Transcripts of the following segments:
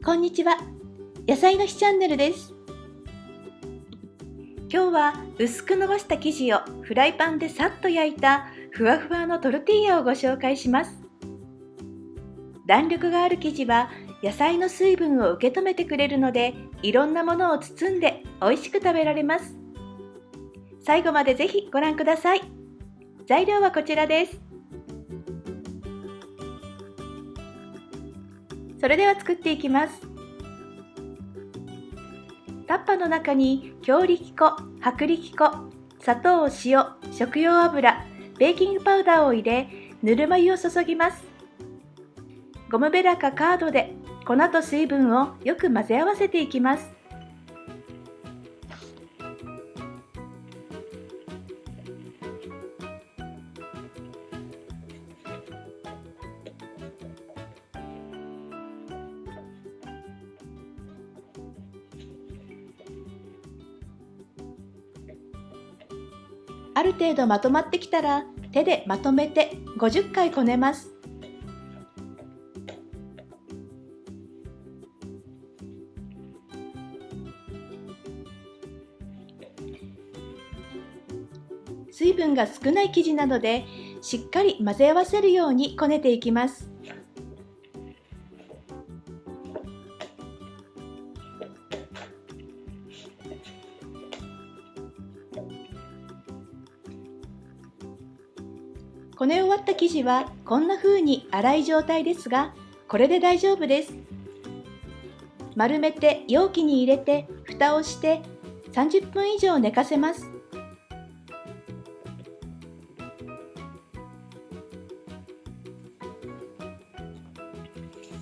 こんにちは。野菜の日チャンネルです。今日は薄く伸ばした生地をフライパンでさっと焼いたふわふわのトルティーヤをご紹介します。弾力がある生地は野菜の水分を受け止めてくれるので、いろんなものを包んで美味しく食べられます。最後までぜひご覧ください。材料はこちらです。それでは作っていきます。タッパの中に強力粉、薄力粉、砂糖、塩、食用油、ベーキングパウダーを入れ、ぬるま湯を注ぎます。ゴムベラかカードで粉と水分をよく混ぜ合わせていきます。ある程度まとまってきたら手でまとめて50回こねます。水分が少ない生地なのでしっかり混ぜ合わせるようにこねていきます。こね終わった生地はこんな風に粗い状態ですが、これで大丈夫です。丸めて容器に入れて蓋をして30分以上寝かせます。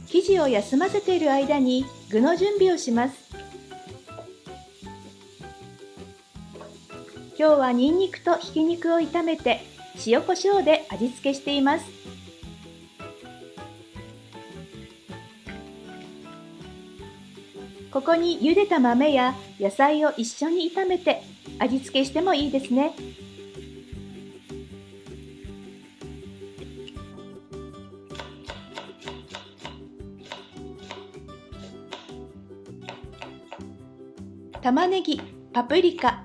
生地を休ませている間に具の準備をします。今日はニンニクとひき肉を炒めて塩コショウで味付けしています。ここに茹でた豆や野菜を一緒に炒めて味付けしてもいいですね。玉ねぎ、パプリカ、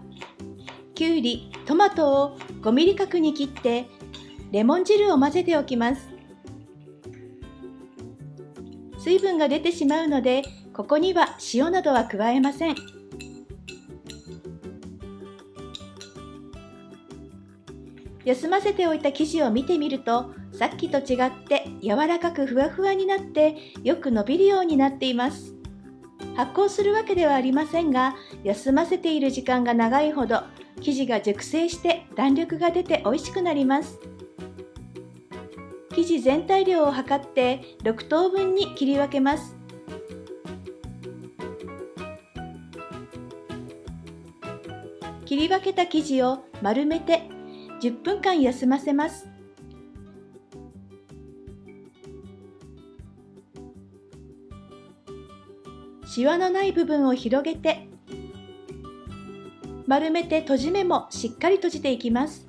きゅうり、トマトを5ミリ角に切ってレモン汁を混ぜておきます。水分が出てしまうのでここには塩などは加えません。休ませておいた生地を見てみると、さっきと違って柔らかくふわふわになってよく伸びるようになっています。発酵するわけではありませんが、休ませている時間が長いほど生地が熟成して弾力が出て美味しくなります。生地全体量を測って6等分に切り分けます。切り分けた生地を丸めて10分間休ませます。シワのない部分を広げて丸めて閉じ目もしっかり閉じていきます。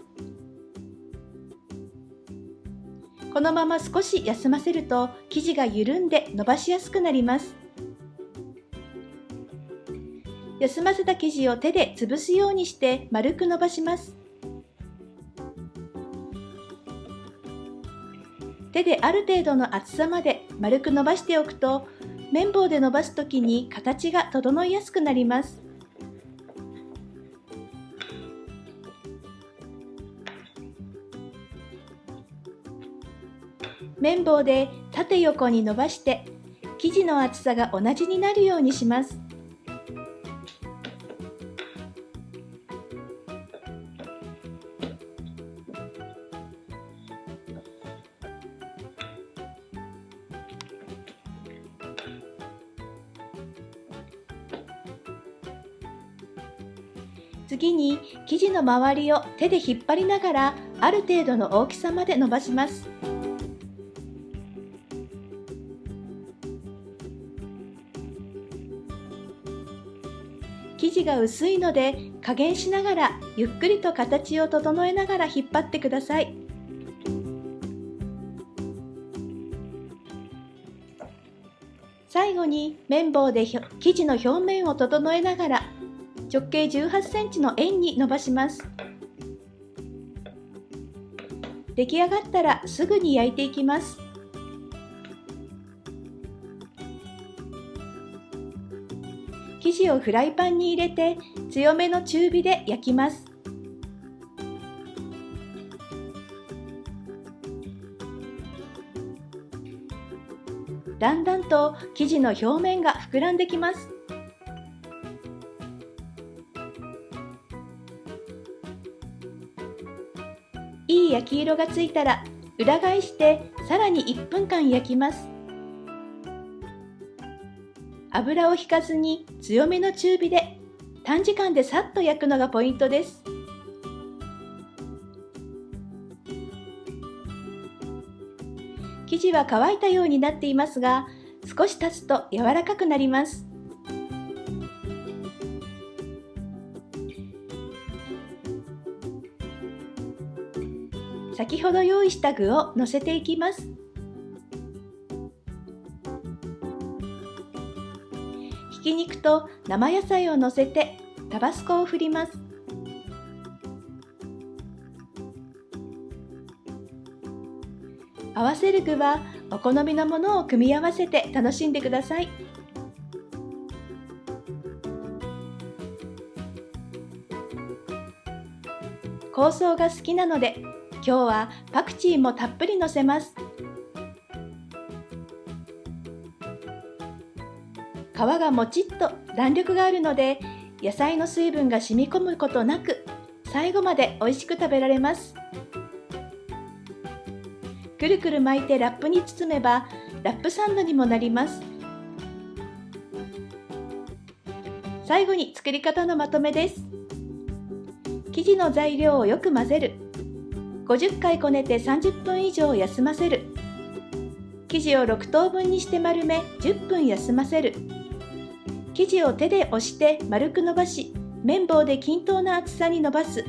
このまま少し休ませると生地が緩んで伸ばしやすくなります。休ませた生地を手で潰すようにして丸く伸ばします。手である程度の厚さまで丸く伸ばしておくと、綿棒で伸ばすときに形が整いやすくなります。綿棒で縦横に伸ばして生地の厚さが同じになるようにします。次に生地の周りを手で引っ張りながらある程度の大きさまで伸ばします。生地が薄いので加減しながらゆっくりと形を整えながら引っ張ってください。最後に綿棒で生地の表面を整えながら直径18センチの円に伸ばします。出来上がったらすぐに焼いていきます。生地をフライパンに入れて強めの中火で焼きます。だんだんと生地の表面が膨らんできます。いい焼き色がついたら裏返してさらに1分間焼きます。油を引かずに強めの中火で短時間でさっと焼くのがポイントです。生地は乾いたようになっていますが、少し経つと柔らかくなります。先ほど用意した具をのせていきます。ひき肉と生野菜をのせてタバスコを振ります。合わせる具はお好みのものを組み合わせて楽しんでください。香草が好きなので今日はパクチーもたっぷりのせます。皮がもちっと弾力があるので野菜の水分が染み込むことなく最後まで美味しく食べられます。くるくる巻いてラップに包めばラップサンドにもなります。最後に作り方のまとめです。生地の材料をよく混ぜる。50回こねて30分以上休ませる。生地を6等分にして丸め10分休ませる。生地を手で押して丸く伸ばし、綿棒で均等な厚さに伸ばす。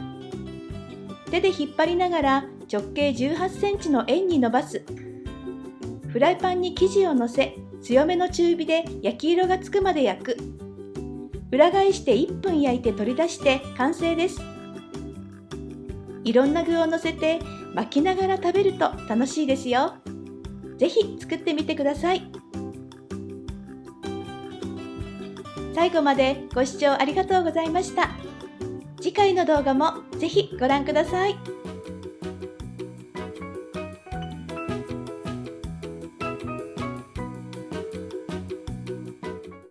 手で引っ張りながら直径18センチの円に伸ばす。フライパンに生地をのせ、強めの中火で焼き色がつくまで焼く。裏返して1分焼いて取り出して完成です。いろんな具をのせて巻きながら食べると楽しいですよ。ぜひ作ってみてください。最後までご視聴ありがとうございました。次回の動画もぜひご覧ください。